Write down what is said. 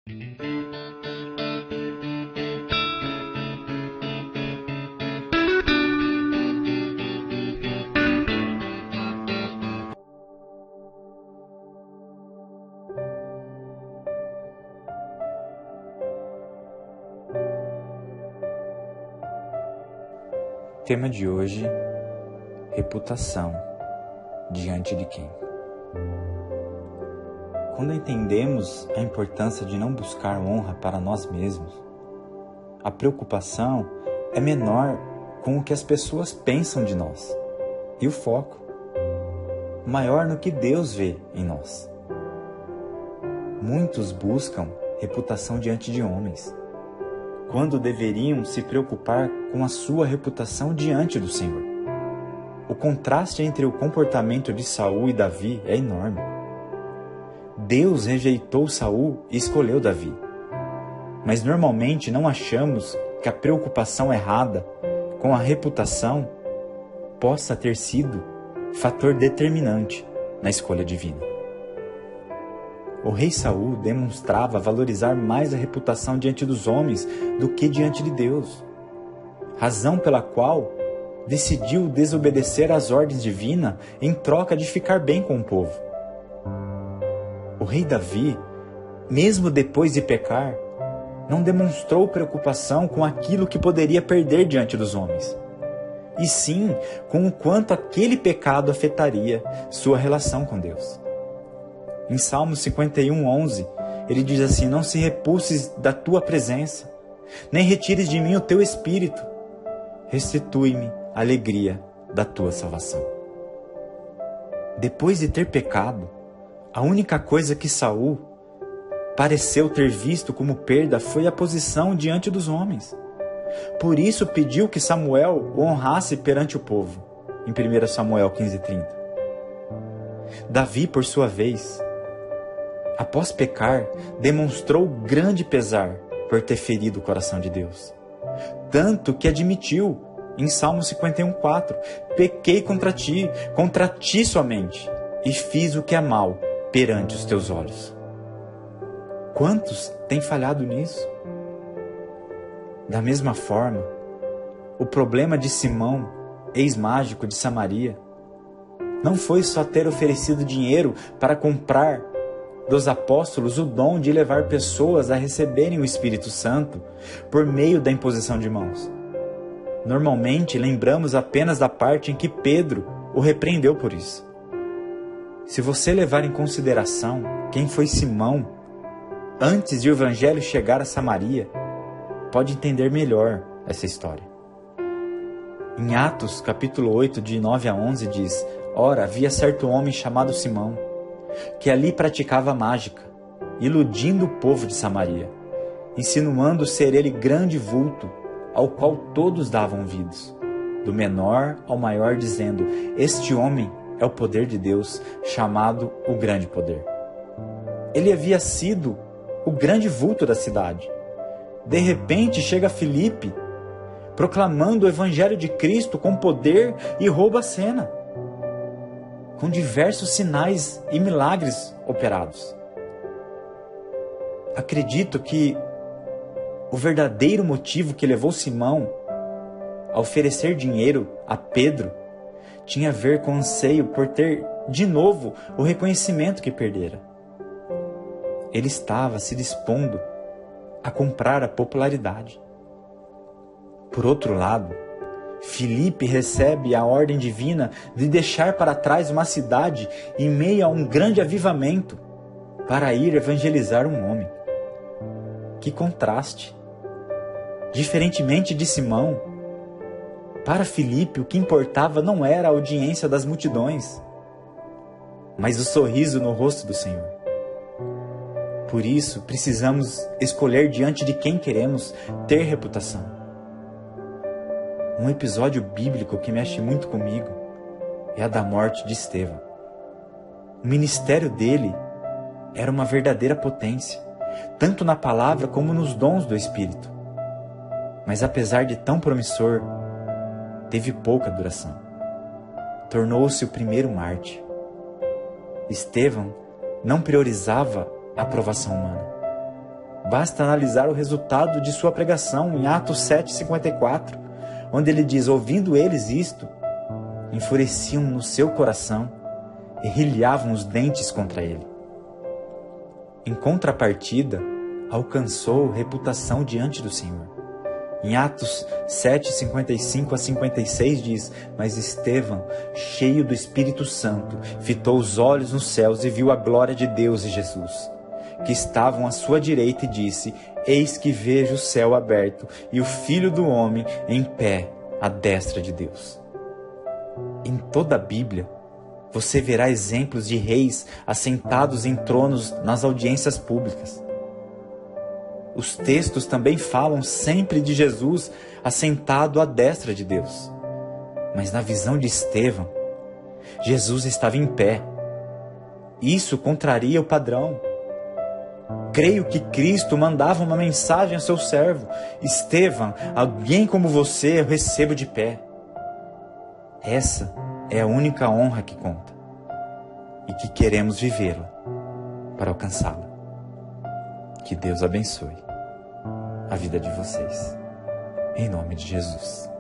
Tema de hoje: reputação diante de quem? Quando entendemos a importância de não buscar honra para nós mesmos, a preocupação é menor com o que as pessoas pensam de nós e o foco maior no que Deus vê em nós. Muitos buscam reputação diante de homens, quando deveriam se preocupar com a sua reputação diante do Senhor. O contraste entre o comportamento de Saul e Davi é enorme. Deus rejeitou Saul e escolheu Davi. Mas normalmente não achamos que a preocupação errada com a reputação possa ter sido fator determinante na escolha divina. O rei Saul demonstrava valorizar mais a reputação diante dos homens do que diante de Deus, razão pela qual decidiu desobedecer às ordens divinas em troca de ficar bem com o povo. O rei Davi, mesmo depois de pecar, não demonstrou preocupação com aquilo que poderia perder diante dos homens, e sim com o quanto aquele pecado afetaria sua relação com Deus. Em Salmo 51:11, ele diz assim: não se repulses da tua presença, nem retires de mim o teu espírito. Restitui-me a alegria da tua salvação. Depois de ter pecado, a única coisa que Saul pareceu ter visto como perda foi a posição diante dos homens. Por isso pediu que Samuel o honrasse perante o povo, em 1 Samuel 15:30. Davi, por sua vez, após pecar, demonstrou grande pesar por ter ferido o coração de Deus. Tanto que admitiu, em Salmo 51:4, pequei contra ti somente, e fiz o que é mal perante os teus olhos. Quantos têm falhado nisso? Da mesma forma, o problema de Simão, ex-mágico de Samaria, não foi só ter oferecido dinheiro para comprar dos apóstolos o dom de levar pessoas a receberem o Espírito Santo por meio da imposição de mãos. Normalmente lembramos apenas da parte em que Pedro o repreendeu por isso. Se você levar em consideração quem foi Simão antes de o Evangelho chegar a Samaria, pode entender melhor essa história. Em Atos capítulo 8, de 9-11 diz: ora, havia certo homem chamado Simão, que ali praticava mágica, iludindo o povo de Samaria, insinuando ser ele grande vulto, ao qual todos davam ouvidos, do menor ao maior, dizendo: este homem é o poder de Deus, chamado o grande poder. Ele havia sido o grande vulto da cidade. De repente chega Filipe, proclamando o evangelho de Cristo com poder, e rouba a cena, com diversos sinais e milagres operados. Acredito que o verdadeiro motivo que levou Simão a oferecer dinheiro a Pedro tinha a ver com o anseio por ter de novo o reconhecimento que perdera. Ele estava se dispondo a comprar a popularidade. Por outro lado, Filipe recebe a ordem divina de deixar para trás uma cidade em meio a um grande avivamento para ir evangelizar um homem. Que contraste! Diferentemente de Simão, para Filipe o que importava não era a audiência das multidões, mas o sorriso no rosto do Senhor. Por isso, precisamos escolher diante de quem queremos ter reputação. Um episódio bíblico que mexe muito comigo é a da morte de Estevão. O ministério dele era uma verdadeira potência, tanto na palavra como nos dons do Espírito. Mas apesar de tão promissor, teve pouca duração. Tornou-se o primeiro mártir. Estevão não priorizava a aprovação humana, Basta analisar o resultado de sua pregação em Atos 7,54, onde ele diz: ouvindo eles isto, enfureciam no seu coração e rilhavam os dentes contra ele. Em contrapartida, alcançou reputação diante do Senhor. Em Atos 7:55 a 56 diz: mas Estevão, cheio do Espírito Santo, fitou os olhos nos céus e viu a glória de Deus e Jesus, que estavam à sua direita, e disse: eis que vejo o céu aberto e o Filho do Homem em pé à destra de Deus. Em toda a Bíblia, você verá exemplos de reis assentados em tronos nas audiências públicas. Os textos também falam sempre de Jesus assentado à destra de Deus. Mas na visão de Estevão, Jesus estava em pé. Isso contraria o padrão. Creio que Cristo mandava uma mensagem ao seu servo: Estevão, alguém como você eu recebo de pé. Essa é a única honra que conta e que queremos vivê-la para alcançá-la. Que Deus abençoe a vida de vocês. Em nome de Jesus.